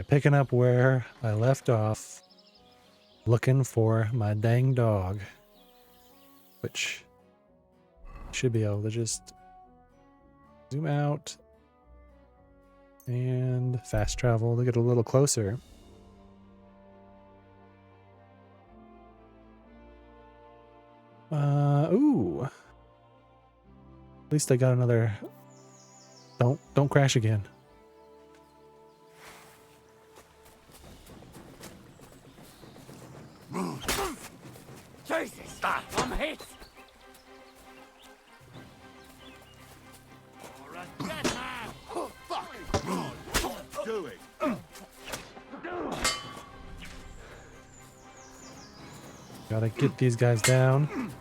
picking up where I left off, looking for my dang dog, which should be able to just zoom out and fast travel to get a little closer. Ooh. At least I got another. Don't crash again. Jesus, I'm hit. Or a dead man. Oh, fuck. Do it. Gotta get these guys down.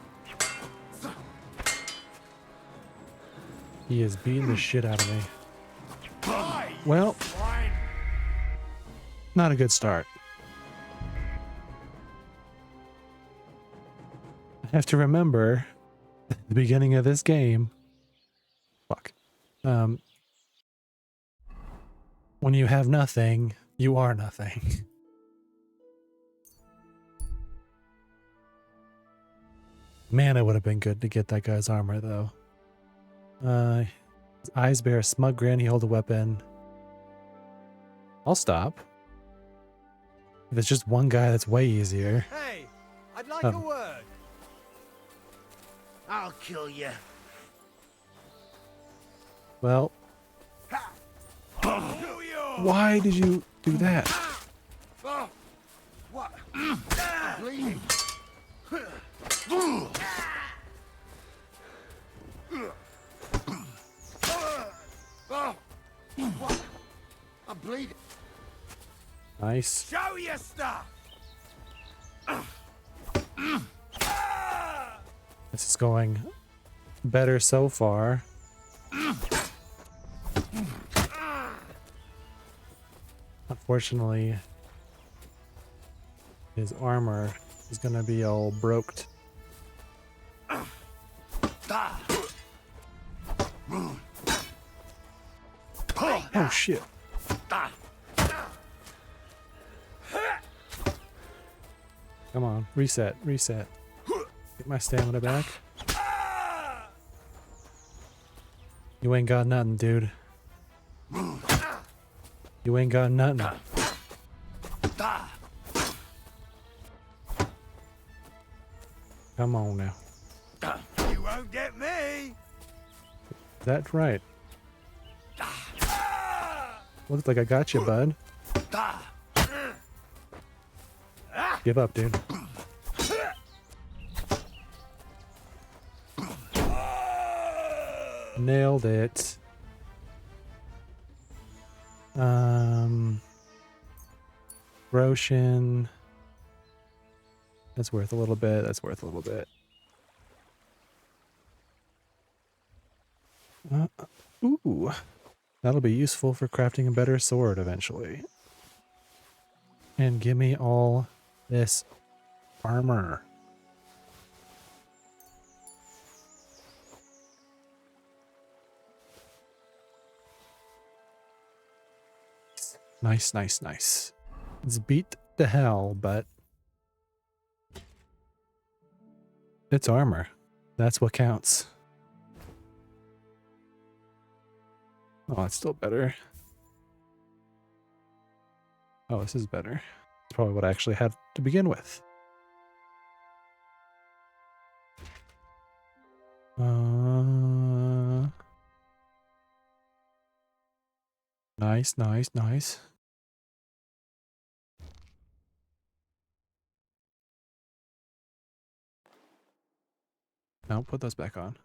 He is beating the shit out of me. Well, not a good start. I have to remember at the beginning of this game. Fuck. When you have nothing, you are nothing. Man, it would have been good to get that guy's armor, though. His eyes bear a smug grin. He holds a weapon. I'll stop. If it's just one guy, that's way easier. Hey, I'd like a word. I'll kill you. Well, why did you do that? What? Bleeding. What? I'm bleeding. Nice. Show your stuff. This is going better so far. Unfortunately, his armor is gonna be all broked. Oh shit. Come on, reset. Get my stamina back. You ain't got nothing, dude. You ain't got nothing. Come on now. You won't get me. That's right. Looks like I got you, bud. Give up, dude. Nailed it. Roshan. That's worth a little bit. That's worth a little bit. Ooh. That'll be useful for crafting a better sword eventually. And give me all this armor. Nice. It's beat to hell, but it's armor. That's what counts. Oh, it's still better. Oh, this is better. It's probably what I actually had to begin with. Nice. Now put those back on.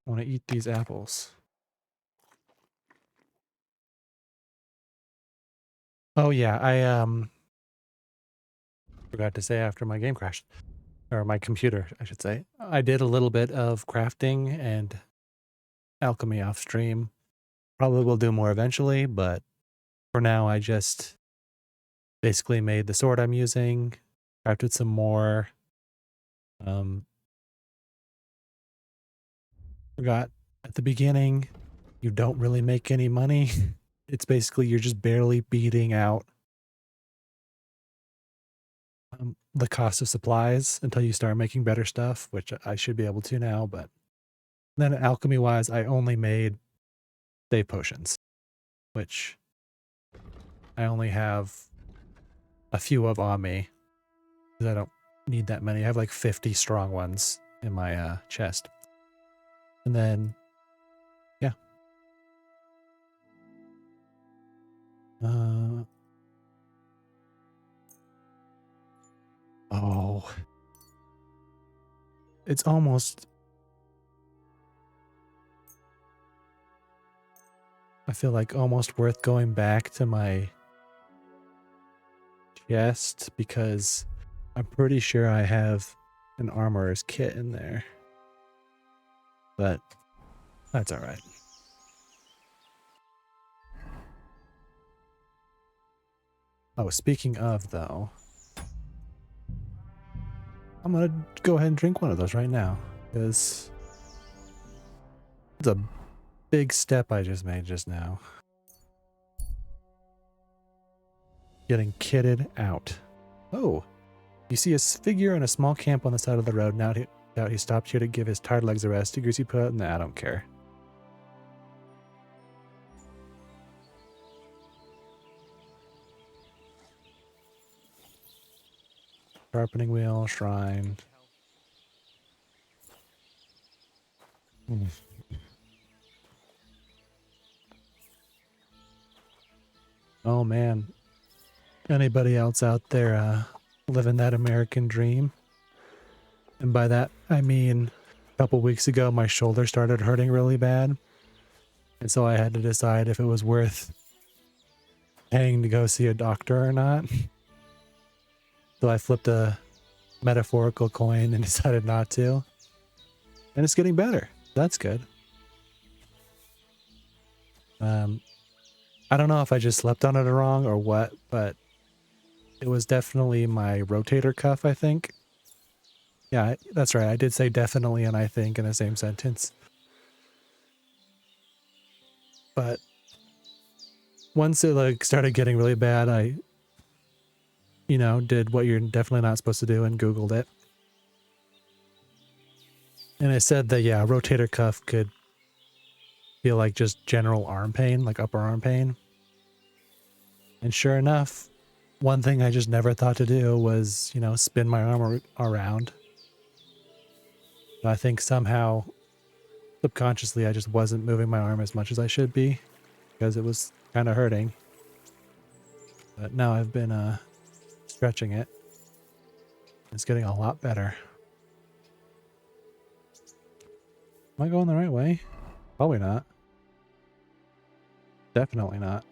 I want to eat these apples. Oh yeah, I forgot to say after my game crashed. Or my computer, I should say. I did a little bit of crafting and alchemy off stream. Probably will do more eventually, but for now I just basically made the sword I'm using, crafted some more. Forgot at the beginning, you don't really make any money it's basically you're just barely beating out the cost of supplies until you start making better stuff, which I should be able to now. But then alchemy wise, I only made save potions, which I only have a few of on me because I don't need that many. I have like 50 strong ones in my chest. And then, yeah. Oh, it's almost, I feel like almost worth going back to my chest because I'm pretty sure I have an armorer's kit in there. But that's all right. Oh, speaking of though, I'm gonna go ahead and drink one of those right now because it's a big step I just made just now. Getting kitted out. Oh, you see a figure in a small camp on the side of the road. Now he stopped here to give his tired legs a rest. Figures he put out. Nah, I don't care. Sharpening wheel, shrine. Oh man. Anybody else out there living that American dream? And by that, I mean a couple weeks ago, my shoulder started hurting really bad. And so I had to decide if it was worth paying to go see a doctor or not. So I flipped a metaphorical coin and decided not to. And it's getting better. That's good. I don't know if I just slept on it wrong or what, but it was definitely my rotator cuff, I think. Yeah, that's right. I did say definitely and I think in the same sentence. But once it like started getting really bad, I, did what you're definitely not supposed to do and Googled it. And it said that, yeah, rotator cuff could feel like just general arm pain, like upper arm pain. And sure enough, one thing I just never thought to do was, spin my arm around. I think somehow, subconsciously, I just wasn't moving my arm as much as I should be because it was kind of hurting. But now I've been stretching it. It's getting a lot better. Am I going the right way? Probably not. Definitely not.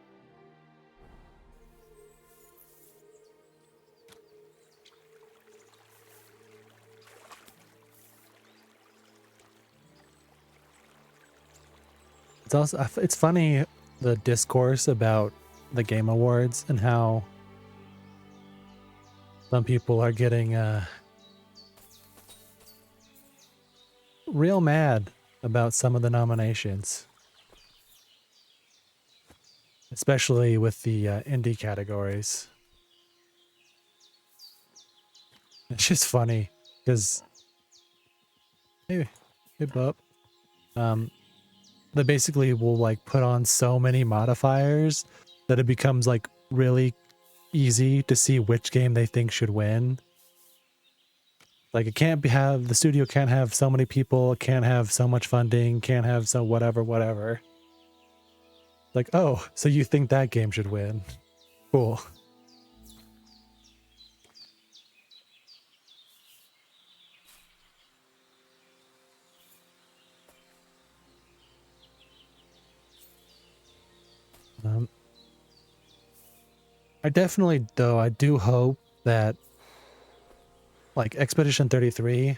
It's funny the discourse about the Game Awards and how some people are getting real mad about some of the nominations, especially with the indie categories. It's just funny because hey bub, they basically will like put on so many modifiers that it becomes like really easy to see which game they think should win. Like it can't have the studio can't have so many people, it can't have so much funding, can't have so whatever. Like, oh, so you think that game should win? Cool. I definitely, though, I do hope that, like, Expedition 33, I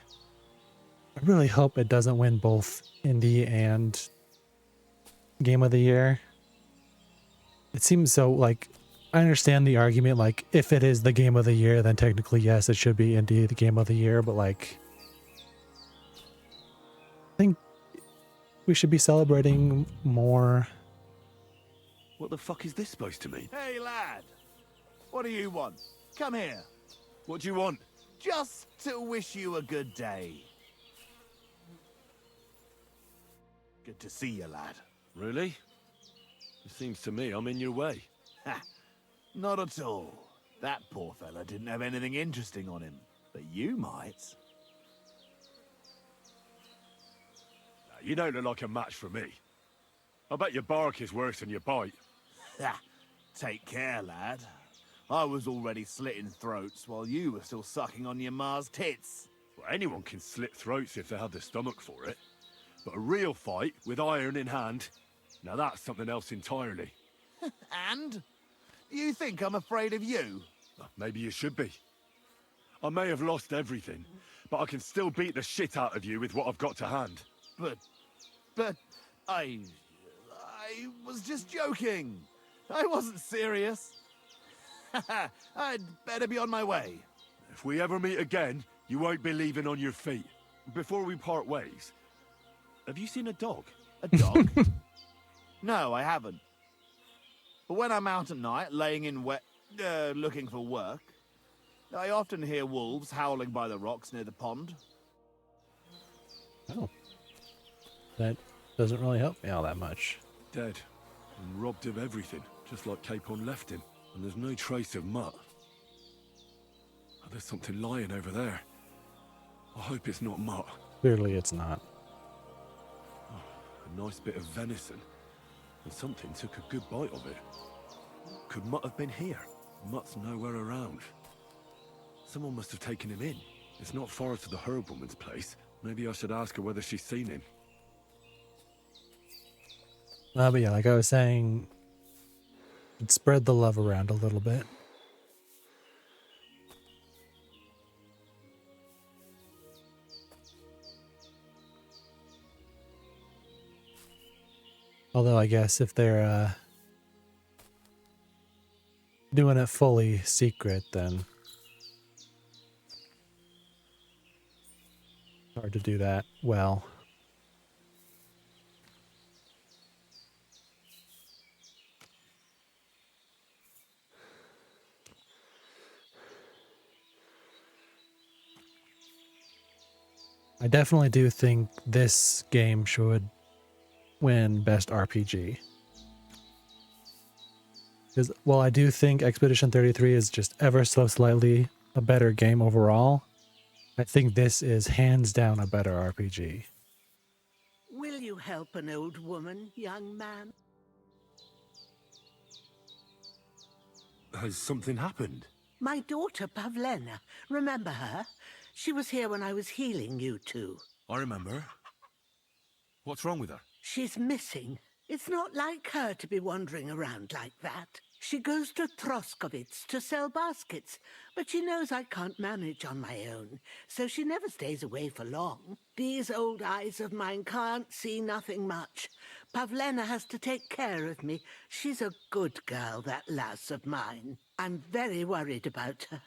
really hope it doesn't win both Indie and Game of the Year. It seems so, like, I understand the argument, like, if it is the Game of the Year, then technically, yes, it should be Indie the Game of the Year, but, like, I think we should be celebrating more What the fuck is this supposed to mean? Hey, lad. What do you want? Come here. What do you want? Just to wish you a good day. Good to see you, lad. Really? It seems to me I'm in your way. Ha! Not at all. That poor fella didn't have anything interesting on him. But you might. You don't look like a match for me. I bet your bark is worse than your bite. Ha! Take care, lad. I was already slitting throats while you were still sucking on your ma's tits. Well, anyone can slit throats if they have the stomach for it. But a real fight, with iron in hand, now that's something else entirely. And? You think I'm afraid of you? Well, maybe you should be. I may have lost everything, but I can still beat the shit out of you with what I've got to hand. But, I was just joking. I wasn't serious. I'd better be on my way. If we ever meet again, you won't be leaving on your feet. Before we part ways, have you seen a dog? A dog? No, I haven't. But when I'm out at night, laying in looking for work, I often hear wolves howling by the rocks near the pond. Oh. That doesn't really help me all that much. Dead. And robbed of everything, just like Capon left him. And there's no trace of Mutt. Oh, there's something lying over there. I hope it's not Mutt. Clearly it's not. A nice bit of venison. And something took a good bite of it. Could Mutt have been here? Mutt's nowhere around. Someone must have taken him in. It's not far to the herb woman's place. Maybe I should ask her whether she's seen him. But yeah, like I was saying, spread the love around a little bit. Although I guess if they're doing it fully secret, then it's hard to do that well. I definitely do think this game should win Best RPG. Because while I do think Expedition 33 is just ever so slightly a better game overall, I think this is hands down a better RPG. Will you help an old woman, young man? Has something happened? My daughter, Pavlena. Remember her? She was here when I was healing you two. I remember. What's wrong with her? She's missing. It's not like her to be wandering around like that. She goes to Troskovitz to sell baskets, but she knows I can't manage on my own, so she never stays away for long. These old eyes of mine can't see nothing much. Pavlena has to take care of me. She's a good girl, that lass of mine. I'm very worried about her.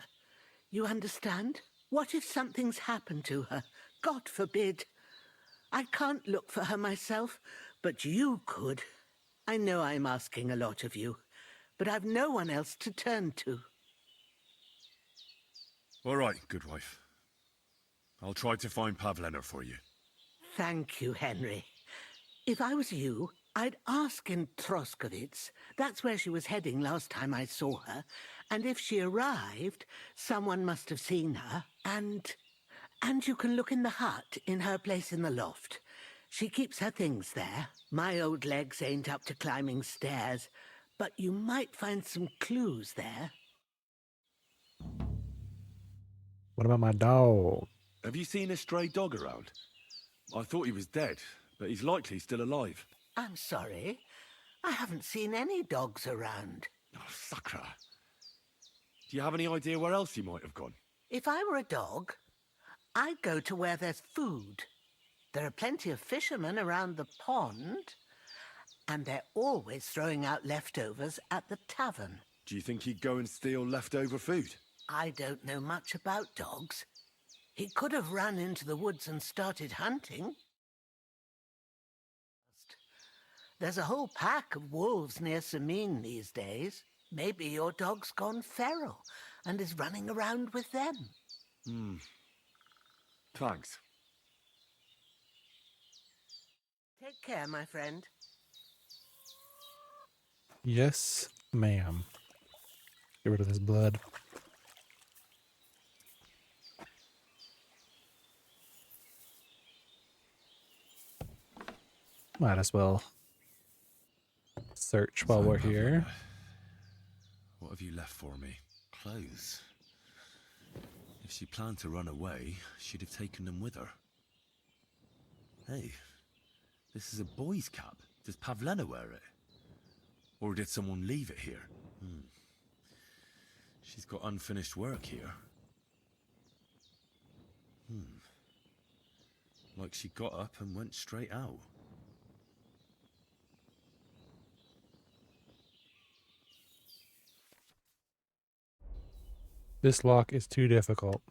You understand? What if something's happened to her? God forbid. I can't look for her myself, but you could. I know I'm asking a lot of you, but I've no one else to turn to. All right, good wife. I'll try to find Pavlena for you. Thank you, Henry. If I was you, I'd ask in Troskovitz. That's where she was heading last time I saw her. And if she arrived, someone must have seen her. And you can look in the hut in her place in the loft. She keeps her things there. My old legs ain't up to climbing stairs, but you might find some clues there. What about my dog? Have you seen a stray dog around? I thought he was dead, but he's likely still alive. I'm sorry. I haven't seen any dogs around. Oh, sucker. Do you have any idea where else he might have gone? If I were a dog, I'd go to where there's food. There are plenty of fishermen around the pond, and they're always throwing out leftovers at the tavern. Do you think he'd go and steal leftover food? I don't know much about dogs. He could have run into the woods and started hunting. There's a whole pack of wolves near Samine these days. Maybe your dog's gone feral and is running around with them. Thanks. Take care, my friend. Yes, ma'am. Get rid of this blood. Might as well search while So, we're here. Pavlova, what have you left for me? Clothes. If she planned to run away, she'd have taken them with her. Hey, this is a boy's cap. Does Pavlena wear it? Or did someone leave it here? She's got unfinished work here. Like she got up and went straight out. This lock is too difficult.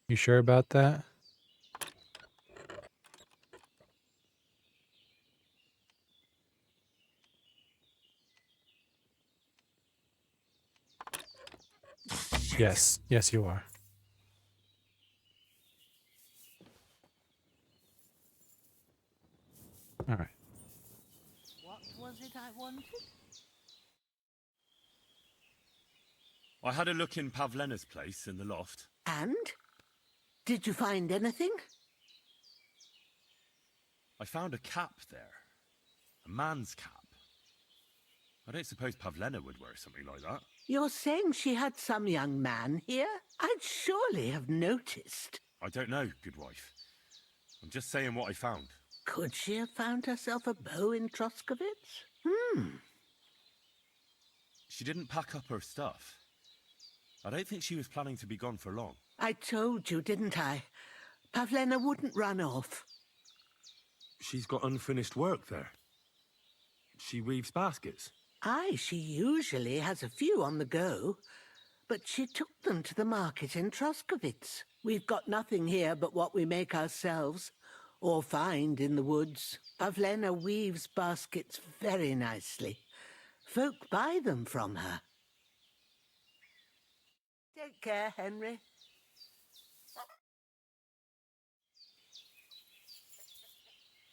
You sure about that? Yes. Yes, you are. All right. What was it I wanted? I had a look in Pavlena's place in the loft. And? Did you find anything? I found a cap there. A man's cap. I don't suppose Pavlena would wear something like that. You're saying she had some young man here? I'd surely have noticed. I don't know, good wife. I'm just saying what I found. Could she have found herself a beau in Troskovitz? She didn't pack up her stuff. I don't think she was planning to be gone for long. I told you, didn't I? Pavlena wouldn't run off. She's got unfinished work there. She weaves baskets. Aye, she usually has a few on the go. But she took them to the market in Troskovitz. We've got nothing here but what we make ourselves, or find in the woods. Pavlena weaves baskets very nicely. Folk buy them from her. Take care, Henry.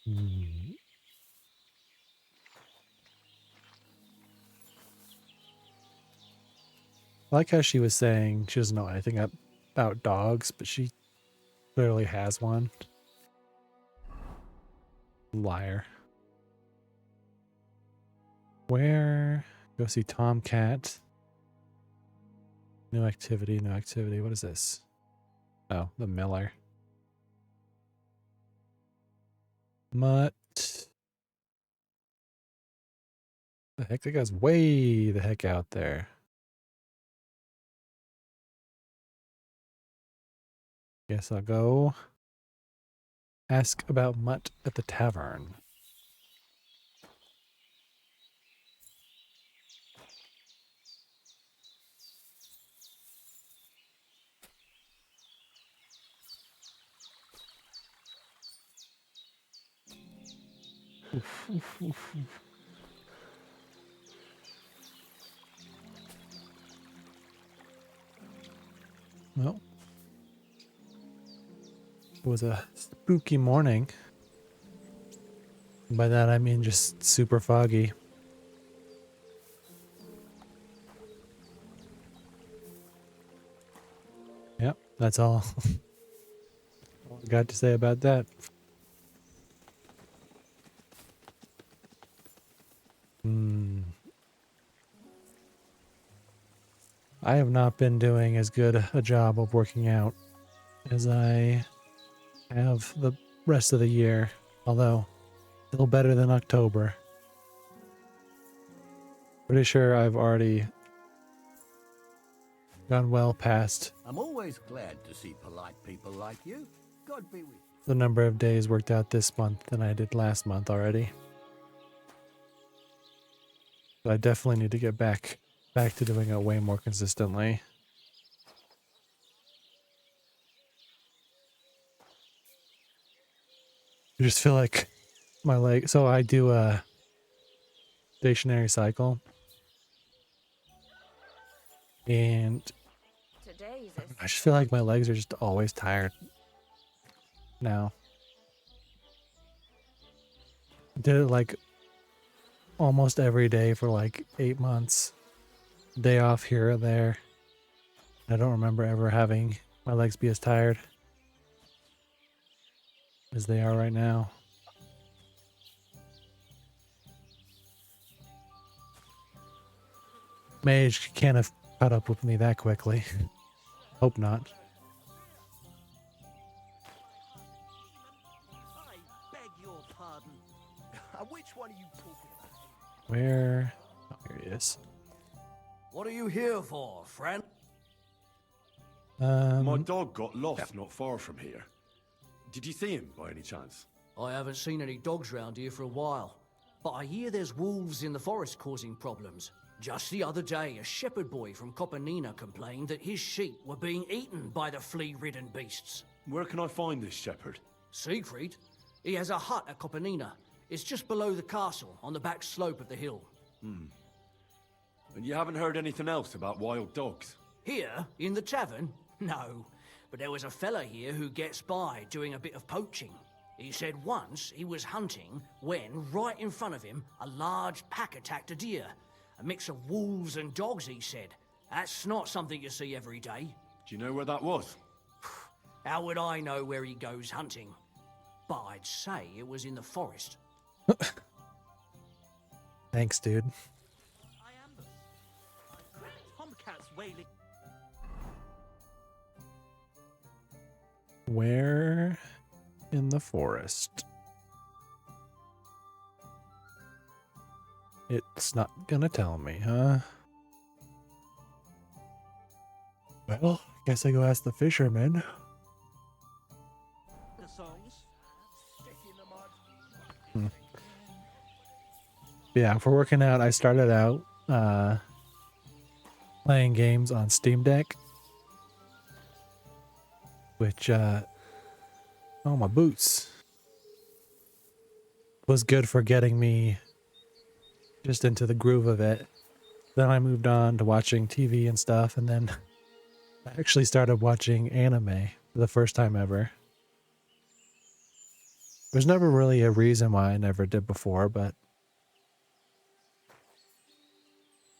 I like how she was saying she doesn't know anything about dogs, but she clearly has one. Liar. Where? Go see Tomcat. New activity, new activity. What is this? Oh, the Miller. Mutt. The heck? That guy's way the heck out there. Guess I'll go ask about Mutt at the tavern. Well, it was a spooky morning. By that I mean just super foggy. Yep, that's all. All I got to say about that. I have not been doing as good a job of working out as I have the rest of the year, although still better than October. Pretty sure I've already gone well past I'm always glad to see polite people like you. God be with you. the number of days worked out this month than I did last month already. So I definitely need to get back to doing it way more consistently. I just feel like my leg. So I do a stationary cycle, and Today's I just feel like my legs are just always tired now. Did it like almost every day for like 8 months. Day off here or there. I don't remember ever having my legs be as tired as they are right now. Mage can't have caught up with me that quickly. Hope not. I beg your pardon. Which one are you talking about? Where? Oh, here he is. What are you here for, friend? My Um, dog got lost not far from here. Did you see him by any chance? I haven't seen any dogs round here for a while, but I hear there's wolves in the forest causing problems. Just the other day, a shepherd boy from Copenina complained that his sheep were being eaten by the flea-ridden beasts. Where can I find this shepherd? Siegfried? He has a hut at Copenina. It's just below the castle, on the back slope of the hill. And you haven't heard anything else about wild dogs? Here, in the tavern? No. But there was a fella here who gets by doing a bit of poaching. He said once he was hunting when, right in front of him, a large pack attacked a deer. A mix of wolves and dogs, he said. That's not something you see every day. Do you know where that was? How would I know where he goes hunting? But I'd say it was in the forest. thanks, dude. I am the tomcats wailing. Where in the forest? It's not gonna tell me, huh? Well, guess I go ask the fisherman. The songs. Stick in the mud. Yeah, for working out, I started out playing games on Steam Deck, which, oh, my boots, was good for getting me just into the groove of it. Then I moved on to watching TV and stuff, and then I actually started watching anime for the first time ever. There's never really a reason why I never did before, but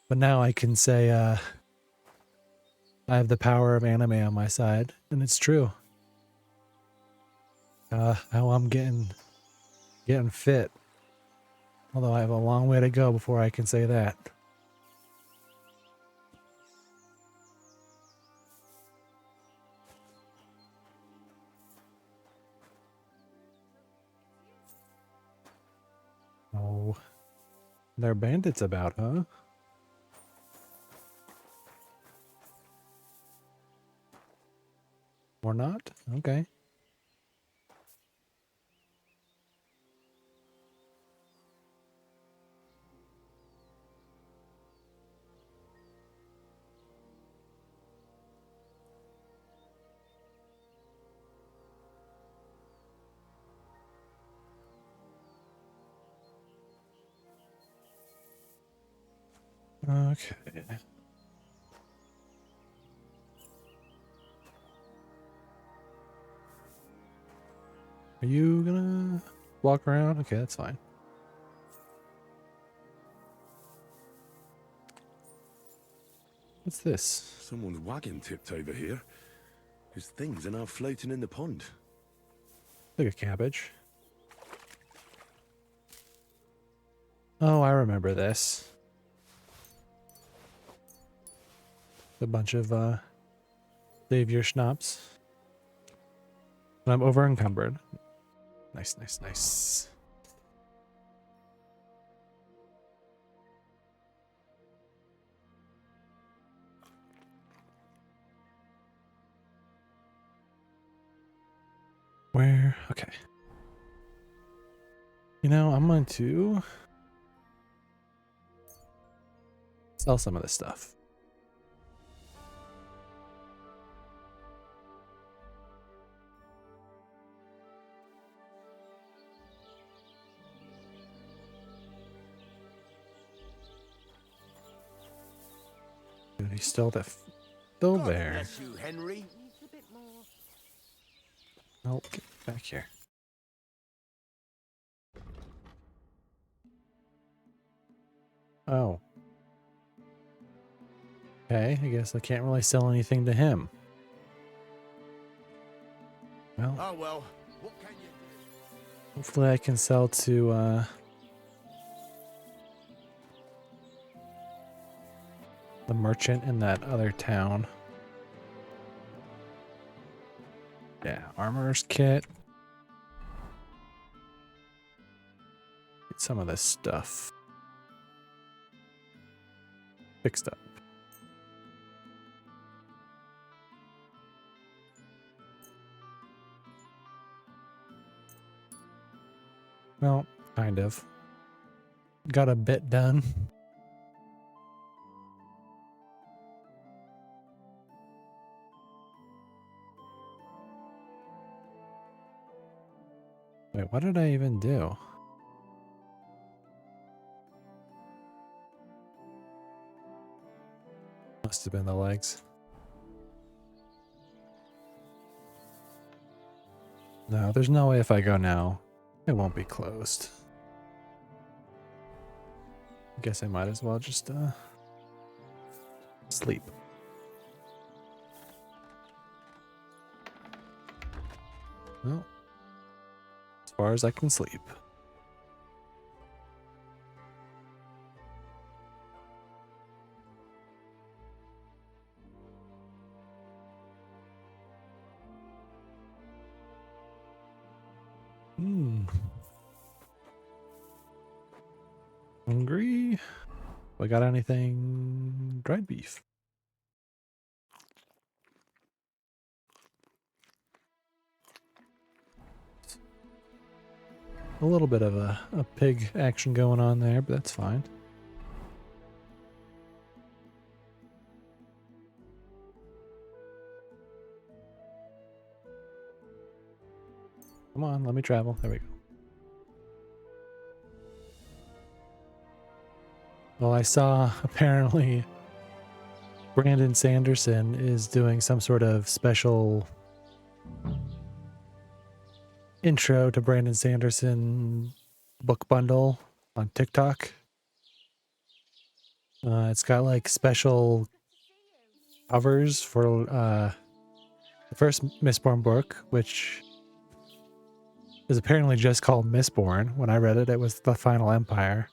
now I can say I have the power of anime on my side, and it's true. How I'm getting fit. Although I have a long way to go before I can say that. Oh, there are bandits about, huh? Or not? Okay. Okay. Are you gonna walk around? Okay, that's fine. What's this? Someone's wagon tipped over here. His things are now floating in the pond. Like a cabbage. Oh, I remember this. A bunch of save your schnapps. But I'm over encumbered. Nice, nice, nice. Where? Okay. You know, I'm going to sell some of this stuff. he's still still God there. bless you, Henry. Nope, get back here. Oh. Okay, I guess I can't really sell anything to him. Well, Oh well, what can you do? hopefully I can sell to the merchant in that other town. Yeah, armorer's kit. Get some of this stuff fixed up. Well, kind of. Got a bit done. Wait, what did I even do? Must have been the legs. No, there's no way if I go now, it won't be closed. I guess I might as well just sleep. Well, as far as I can sleep. Hungry? I got anything? Dried beef. A little bit of a pig action going on there, but that's fine. Come on, let me travel. There we go. Well, I saw apparently Brandon Sanderson is doing some sort of special intro to Brandon Sanderson book bundle on TikTok. It's got like special covers for the first Mistborn book, which is apparently just called Mistborn. When I read it, it was The Final Empire.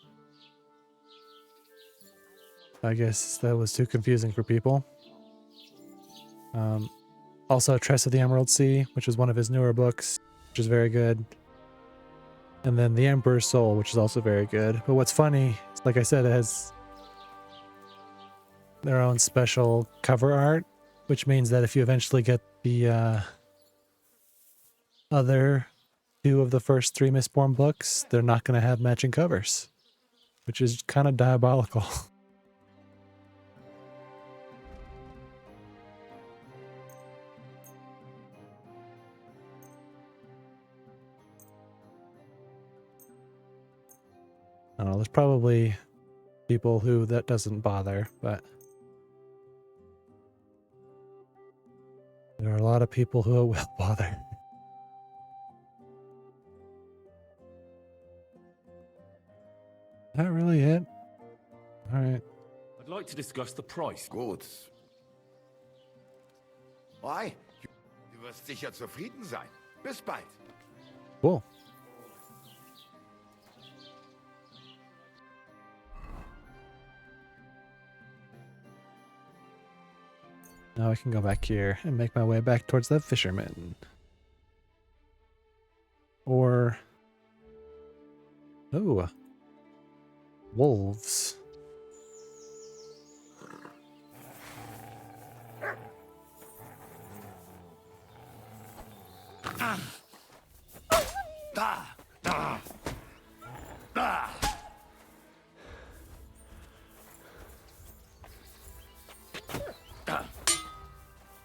I guess that was too confusing for people. Also, Tress of the Emerald Sea, which is one of his newer books, which is very good. And then The Emperor's Soul, which is also very good. But what's funny, like I said, it has their own special cover art, which means that if you eventually get the other two of the first three Mistborn books, they're not going to have matching covers, which is kind of diabolical. I don't know, there's probably people who that doesn't bother, but there are a lot of people who it will bother. Is that really it? All right. I'd like to discuss the price. Gut. Why? Du wirst sicher zufrieden sein. Bis bald. Cool. Now I can go back here and make my way back towards the fisherman. Or... oh. Wolves.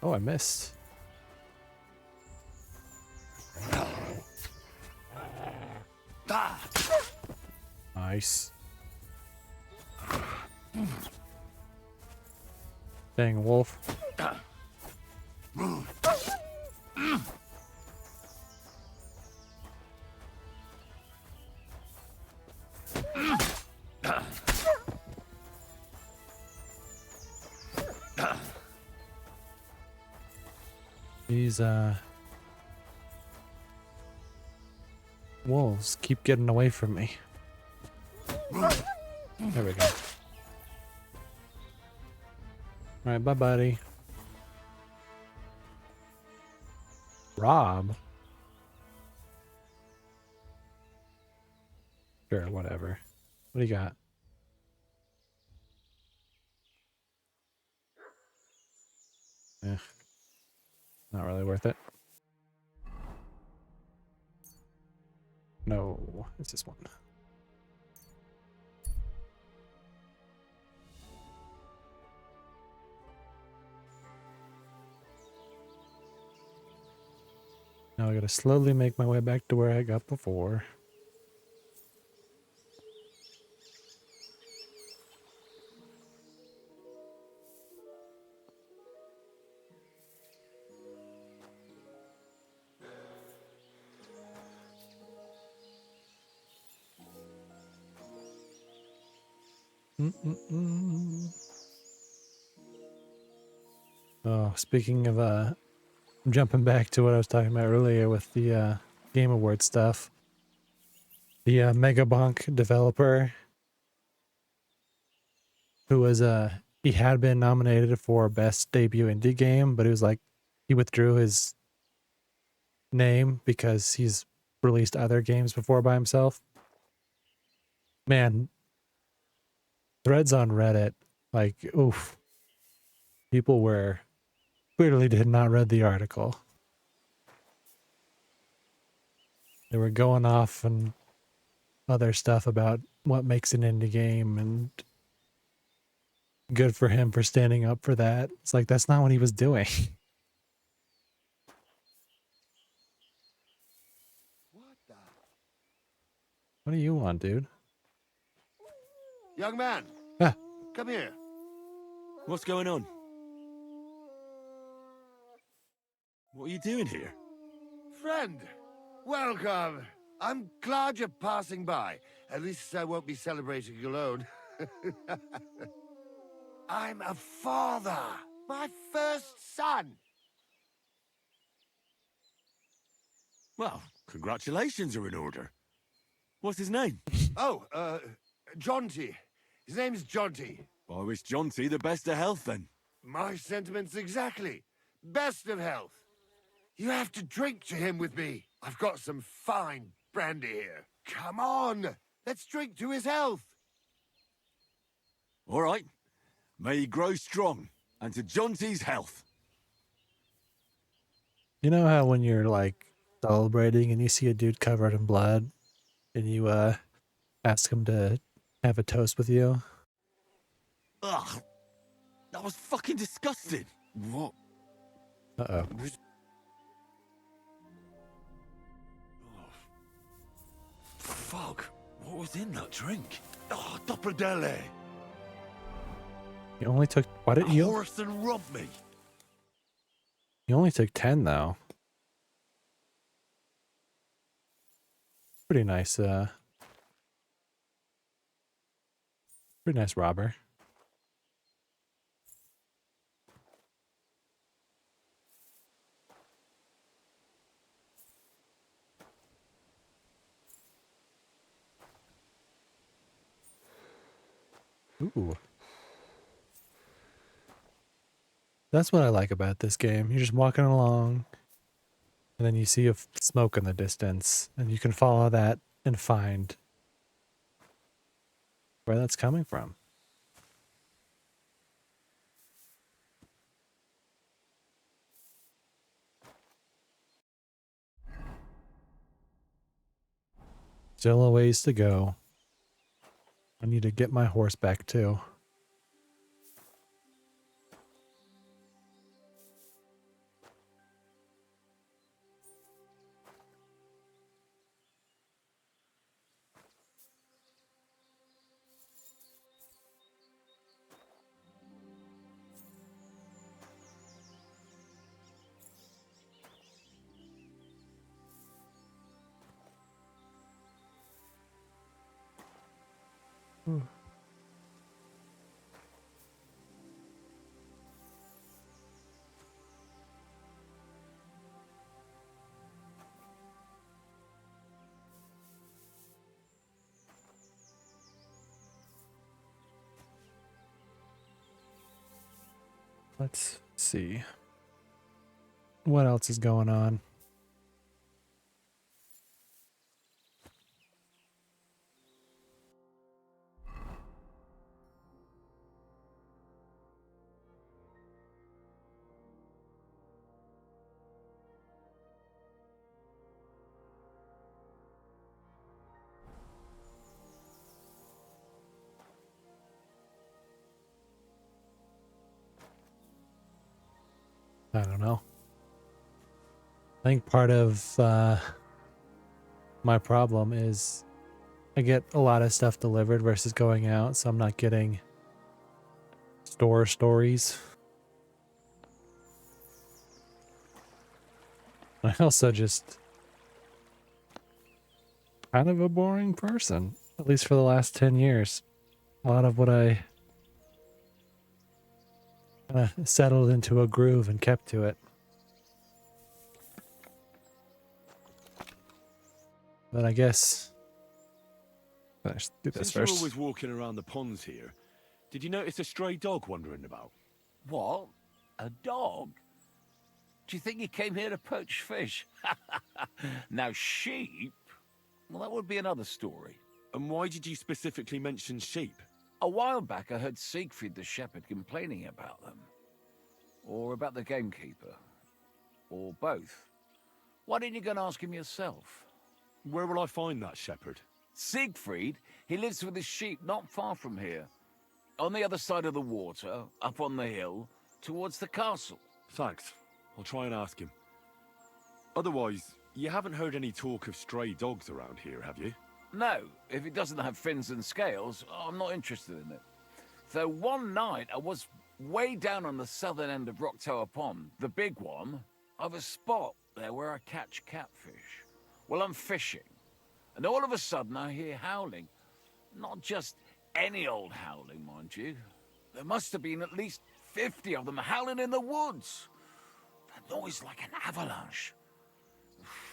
Oh, I missed. Nice. Dang wolf. These wolves keep getting away from me. There we go. Alright, bye buddy. Rob? Sure, whatever. What do you got? Eh, not really worth it. No, it's this one. Now I gotta slowly make my way back to where I got before. Oh, speaking of jumping back to what I was talking about earlier with the Game Awards stuff. The Megabonk developer who was he had been nominated for best debut indie game, but it was like he withdrew his name because he's released other games before by himself. Man, threads on Reddit, like, oof. People were clearly did not read the article. They were going off and other stuff about what makes an indie game, and good for him for standing up for that. It's like, that's not what he was doing. What the? What do you want, dude? Young man, Ah, come here. What's going on? What are you doing here? Friend, welcome. I'm glad you're passing by. At least I won't be celebrating alone. I'm a father. My first son. Well, congratulations are in order. What's his name? Oh, Jonty. His name's Jonty. I wish Jonty the best of health then. My sentiments exactly. Best of health. You have to drink to him with me. I've got some fine brandy here. Come on. Let's drink to his health. All right. May he grow strong, and to Jonty's health. you know how when you're like celebrating and you see a dude covered in blood and you ask him to have a toast with you? Ugh. That was fucking disgusting. What? Uh-oh. Fuck. What was in that drink? Oh, Dopperdelle. You only took, why did A you? horse and robbed me. You only took 10 though. Pretty nice, pretty nice robber. Ooh. That's what I like about this game. You're just walking along, and then you see a smoke in the distance, and you can follow that and find where that's coming from. Still a ways to go. I need to get my horse back too. Let's see. What else is going on? I don't know. I think part of my problem is I get a lot of stuff delivered versus going out, so I'm not getting store stories. I also just kind of a boring person, at least for the last 10 years. A lot of what I kind of settled into a groove and kept to it. But I guess let's do this Since you're first. always walking around the ponds here, did you notice a stray dog wandering about? What? A dog? Do you think he came here to poach fish? Now, sheep? Well, that would be another story. And why did you specifically mention sheep? A while back, I heard Siegfried the shepherd complaining about them. Or about the gamekeeper. Or both. Why didn't you go and ask him yourself? Where will I find that shepherd? Siegfried? He lives with his sheep not far from here. On the other side of the water, up on the hill, towards the castle. Thanks. I'll try and ask him. Otherwise, you haven't heard any talk of stray dogs around here, have you? No, if it doesn't have fins and scales, I'm not interested in it. Though one night I was way down on the southern end of Rock Tower Pond, the big one. I've a spot there where I catch catfish. Well, I'm fishing, and all of a sudden I hear howling. Not just any old howling, mind you. There must have been at least 50 of them howling in the woods. A noise like an avalanche.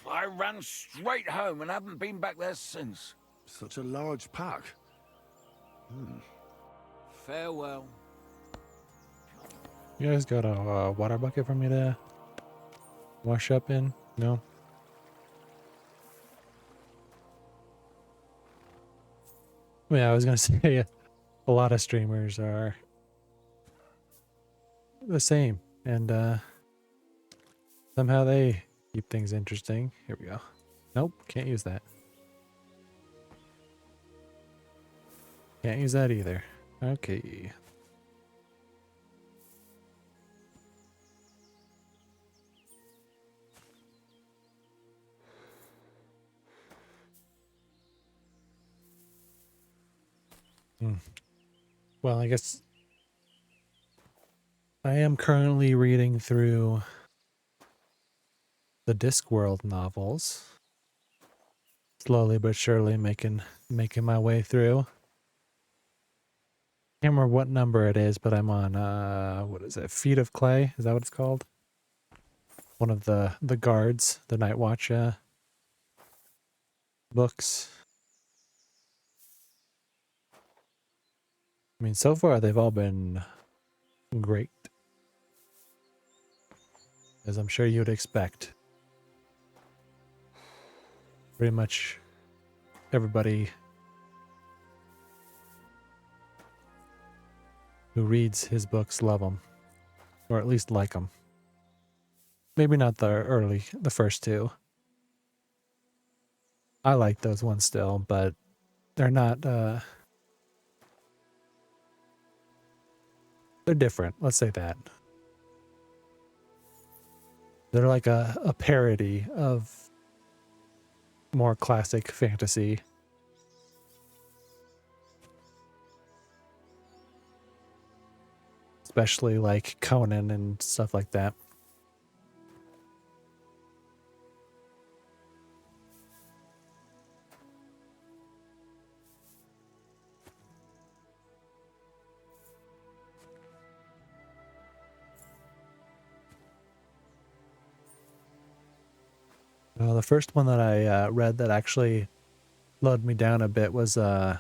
I ran straight home and haven't been back there since. Such a large pack. Farewell. You guys got a water bucket for me to wash up in? No? Yeah, I was gonna say a lot of streamers are the same, and somehow they keep things interesting. Here we go. Nope, can't use that. Can't use that either. Okay. Well, I guess I am currently reading through the Discworld novels. Slowly but surely making my way through. Can't remember what number it is, but I'm on what is it? Feet of Clay? Is that what it's called? One of the guards, the Night Watch books. I mean, so far they've all been great, as I'm sure you'd expect. Pretty much everybody who reads his books love them, or at least like them. Maybe not the first two. I like those ones still, but they're not, they're different. Let's say that. They're like a parody of more classic fantasy. Especially like Conan and stuff like that. The first one that I read that actually slowed me down a bit was that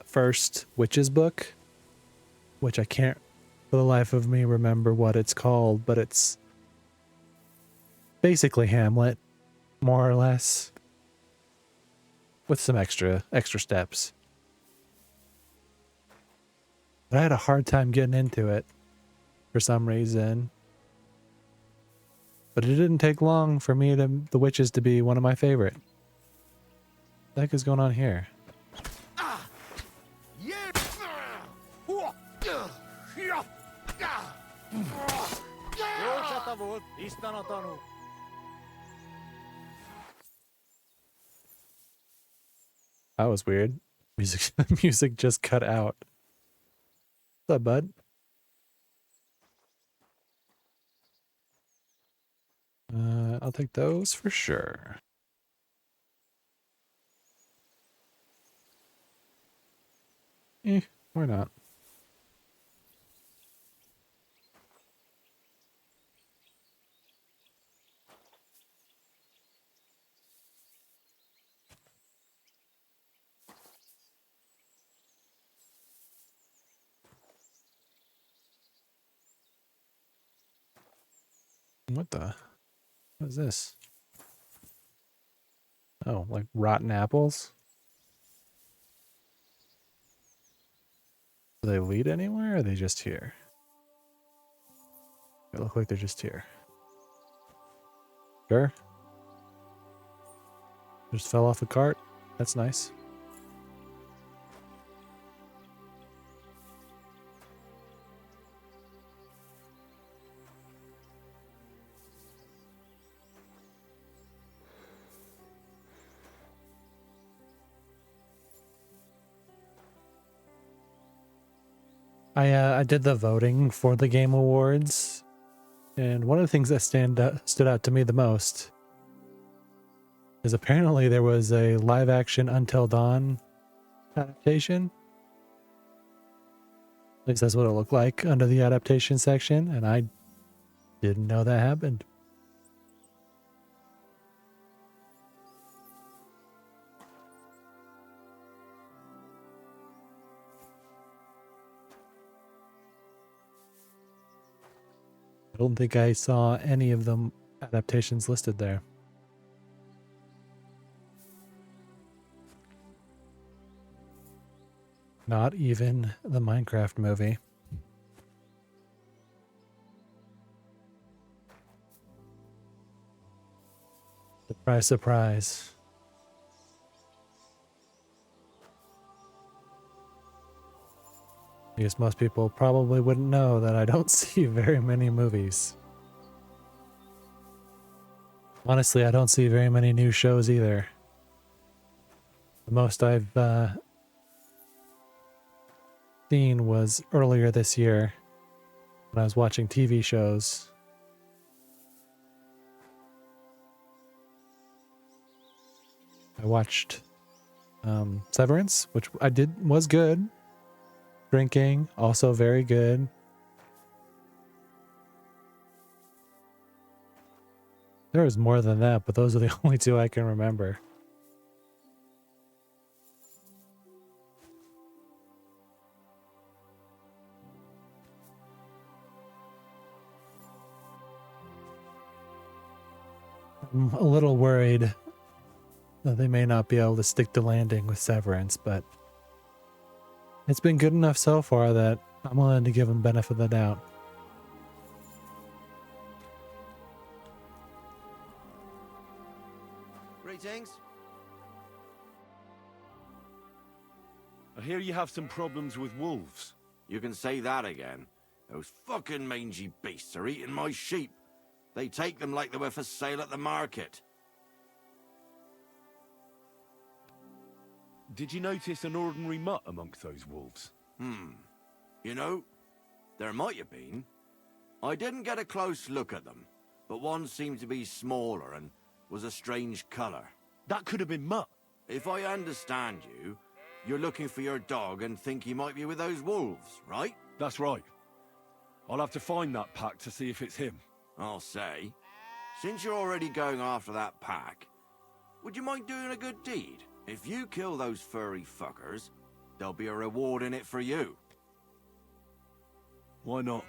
first Witches book, which I can't for the life of me remember what it's called, but it's basically Hamlet, more or less, with some extra steps. But I had a hard time getting into it for some reason. But it didn't take long for me to the Witches to be one of my favorite. What the heck is going on here? That was weird. Music just cut out. What's up, bud? I'll take those for sure. Why not? What is this? Oh, like rotten apples? Do they lead anywhere, or are they just here? They look like they're just here. Sure. Just fell off a cart. That's nice. I did the voting for the Game Awards, and one of the things that stood out to me the most is apparently there was a live action Until Dawn adaptation. At least that's what it looked like under the adaptation section, and I didn't know that happened. I don't think I saw any of them adaptations listed there. Not even the Minecraft movie. Surprise, surprise. I guess most people probably wouldn't know that I don't see very many movies. Honestly, I don't see very many new shows either. The most I've seen was earlier this year when I was watching TV shows. I watched Severance, which was good. Drinking, also very good. There was more than that, but those are the only two I can remember. I'm a little worried that they may not be able to stick the landing with Severance, but it's been good enough so far that I'm willing to give them benefit of the doubt. Greetings. I hear you have some problems with wolves. You can say that again. Those fucking mangy beasts are eating my sheep. They take them like they were for sale at the market. Did you notice an ordinary mutt amongst those wolves? You know, there might have been. I didn't get a close look at them, but one seemed to be smaller and was a strange color. That could have been Mutt. If I understand you, you're looking for your dog and think he might be with those wolves, right? That's right. I'll have to find that pack to see if it's him. I'll say. Since you're already going after that pack, Would you mind doing a good deed? If you kill those furry fuckers, there'll be a reward in it for you. Why not?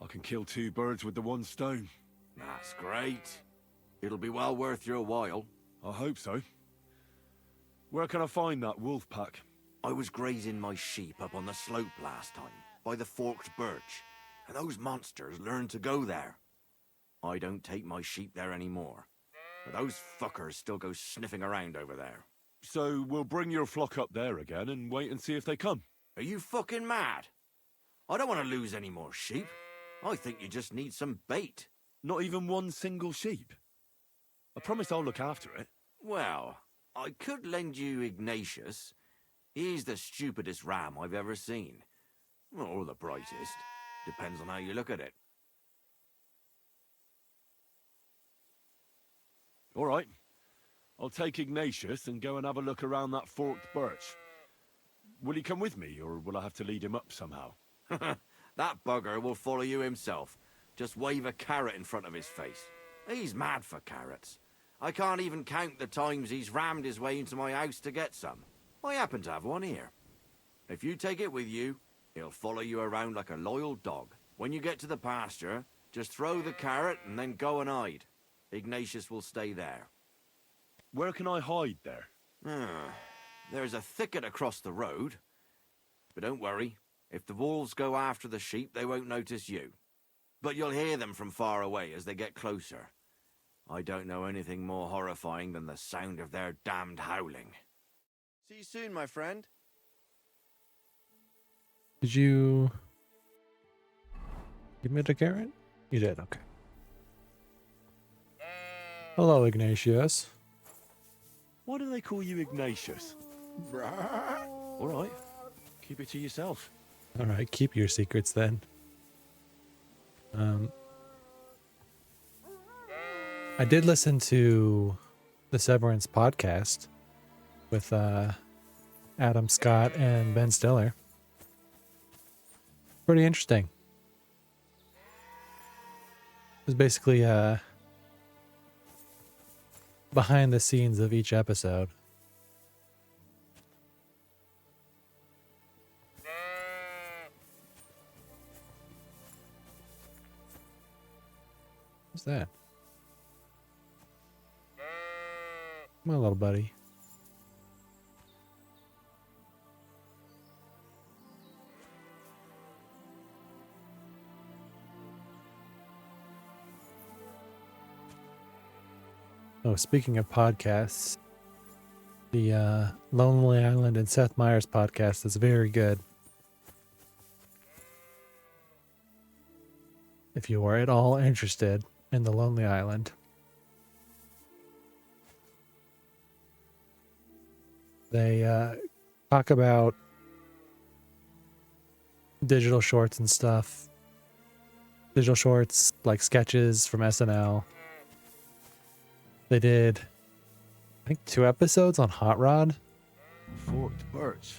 I can kill 2 birds with the 1 stone. That's great. It'll be well worth your while. I hope so. Where can I find that wolf pack? I was grazing my sheep up on the slope last time, by the forked birch, and those monsters learned to go there. I don't take my sheep there anymore, but those fuckers still go sniffing around over there. So we'll bring your flock up there again and wait and see if they come. Are you fucking mad? I don't want to lose any more sheep. I think you just need some bait. Not even 1 single sheep. I promise I'll look after it. Well, I could lend you Ignatius. He's the stupidest ram I've ever seen. Or the brightest. Depends on how you look at it. All right. I'll take Ignatius and go and have a look around that forked birch. Will he come with me, or will I have to lead him up somehow? That bugger will follow you himself. Just wave a carrot in front of his face. He's mad for carrots. I can't even count the times he's rammed his way into my house to get some. I happen to have one here. If you take it with you, he'll follow you around like a loyal dog. When you get to the pasture, just throw the carrot and then go and hide. Ignatius will stay there. Where can I hide there? There's a thicket across the road. But don't worry, if the wolves go after the sheep, they won't notice you. But you'll hear them from far away as they get closer. I don't know anything more horrifying than the sound of their damned howling. See you soon, my friend. Did you give me the carrot? You did, okay. Hello, Ignatius. Why do they call you Ignatius? All right. Keep it to yourself. All right, keep your secrets then. I did listen to the Severance podcast with Adam Scott and Ben Stiller. Pretty interesting. It was basically behind the scenes of each episode. What's that? My little buddy. Oh, speaking of podcasts, the Lonely Island and Seth Meyers podcast is very good. If you are at all interested in the Lonely Island. They talk about digital shorts and stuff. Digital shorts, like sketches from SNL. They did, I think, 2 episodes on Hot Rod. Forked birch.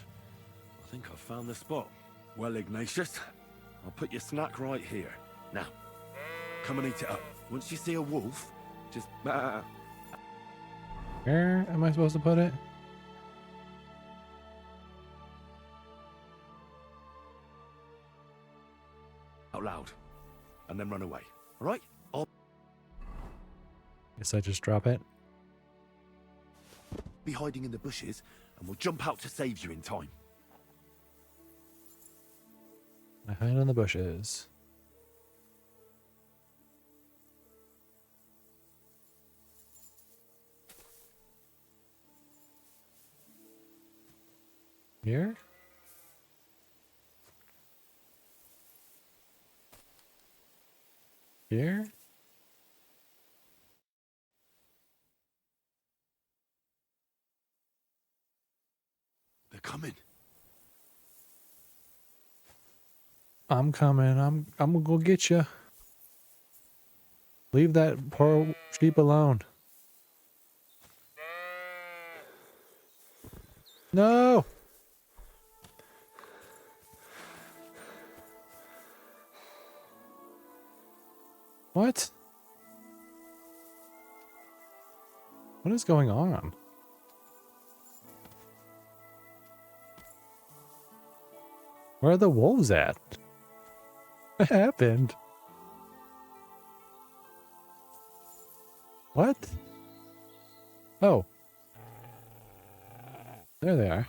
I think I've found the spot. Well, Ignatius, I'll put your snack right here. Now, come and eat it up. Once you see a wolf, just... Where am I supposed to put it? out loud. And then run away. All right? I'll Guess I just drop it. be hiding in the bushes, and we'll jump out to save you in time. I hide in the bushes. Here? Here? They're coming. I'm coming. I'm gonna go get you. Leave that poor sheep alone. No. What? What is going on? Where are the wolves at? What happened? What? Oh. There they are.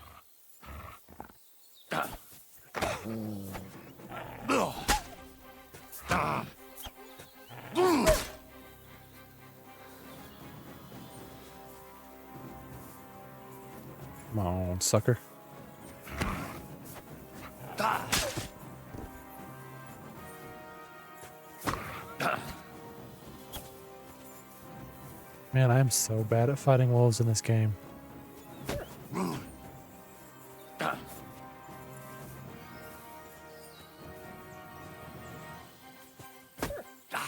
Come on, sucker. Man, I'm so bad at fighting wolves in this game.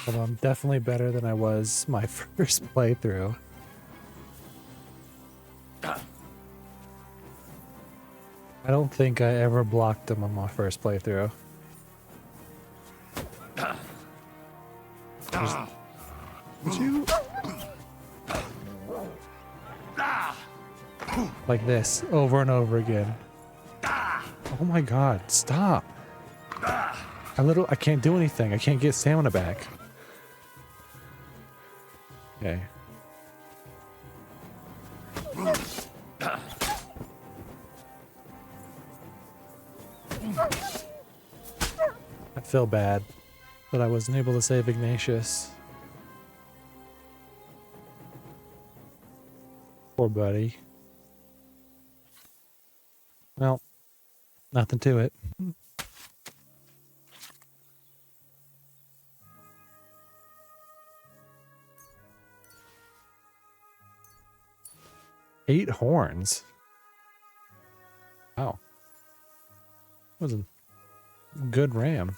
Although I'm definitely better than I was my first playthrough. I don't think I ever blocked them on my first playthrough. Would you? Like this, over and over again. Oh my god, stop. I can't do anything. I can't get stamina back. Okay. I feel bad that I wasn't able to save Ignatius. Poor buddy. Well, nothing to it. Eight horns. Wow. That was a good ram.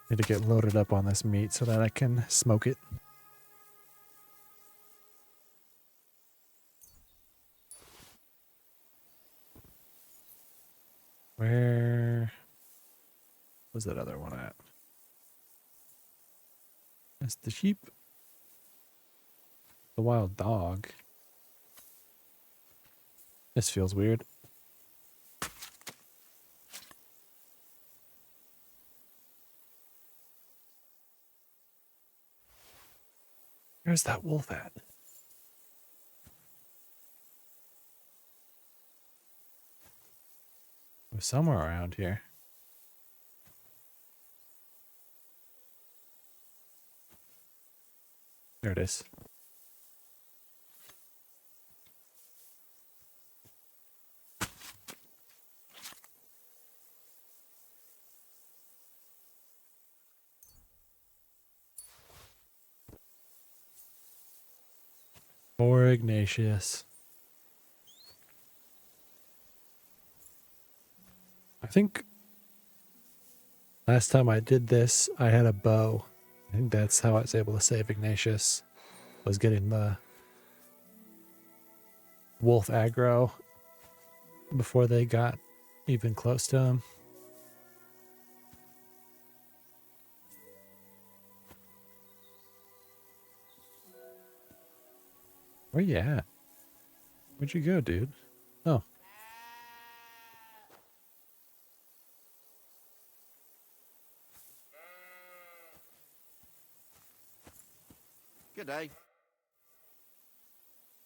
Need to get loaded up on this meat so that I can smoke it. Where was that other one at? That's the sheep. The wild dog. This feels weird. Where's that wolf at? It was somewhere around here. There it is. Poor Ignatius. I think last time I did this, I had a bow. I think that's how I was able to save Ignatius. Was getting the wolf aggro before they got even close to him. Where you at? Where'd you go, dude? Oh. Good day.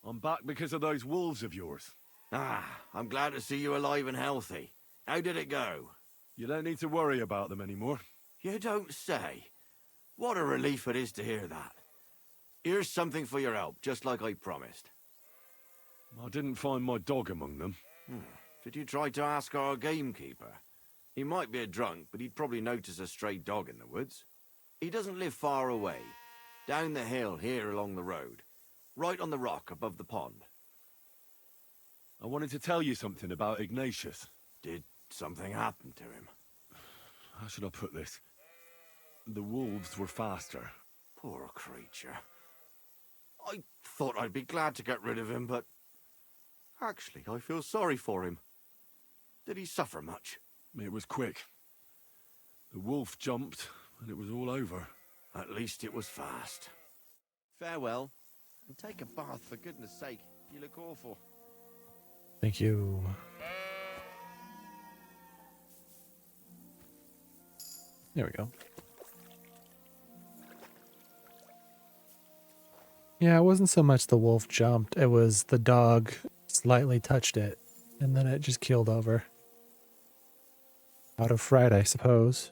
I'm back because of those wolves of yours. Ah, I'm glad to see you alive and healthy. How did it go? You don't need to worry about them anymore. You don't say. What a relief it is to hear that. Here's something for your help, just like I promised. I didn't find my dog among them. Did you try to ask our gamekeeper? He might be a drunk, but he'd probably notice a stray dog in the woods. He doesn't live far away. Down the hill here along the road. Right on the rock above the pond. I wanted to tell you something about Ignatius. Did something happen to him? How should I put this? The wolves were faster. Poor creature. I thought I'd be glad to get rid of him, but... Actually, I feel sorry for him. Did he suffer much? It was quick. The wolf jumped, and it was all over. At least it was fast. Farewell, and take a bath for goodness sake. You look awful. Thank you. There we go. Yeah, it wasn't so much the wolf jumped, it was the dog slightly touched it, and then it just keeled over. Out of fright, I suppose.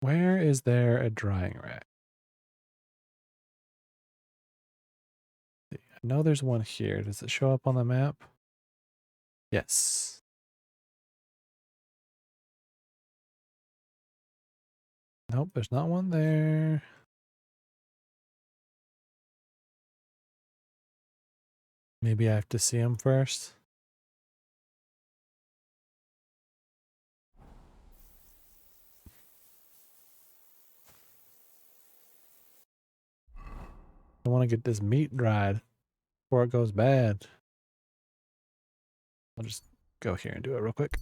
Where is there a drying rack? I know there's one here. Does it show up on the map? Yes. Nope, there's not one there. Maybe I have to see him first. I want to get this meat dried before it goes bad. I'll just go here and do it real quick.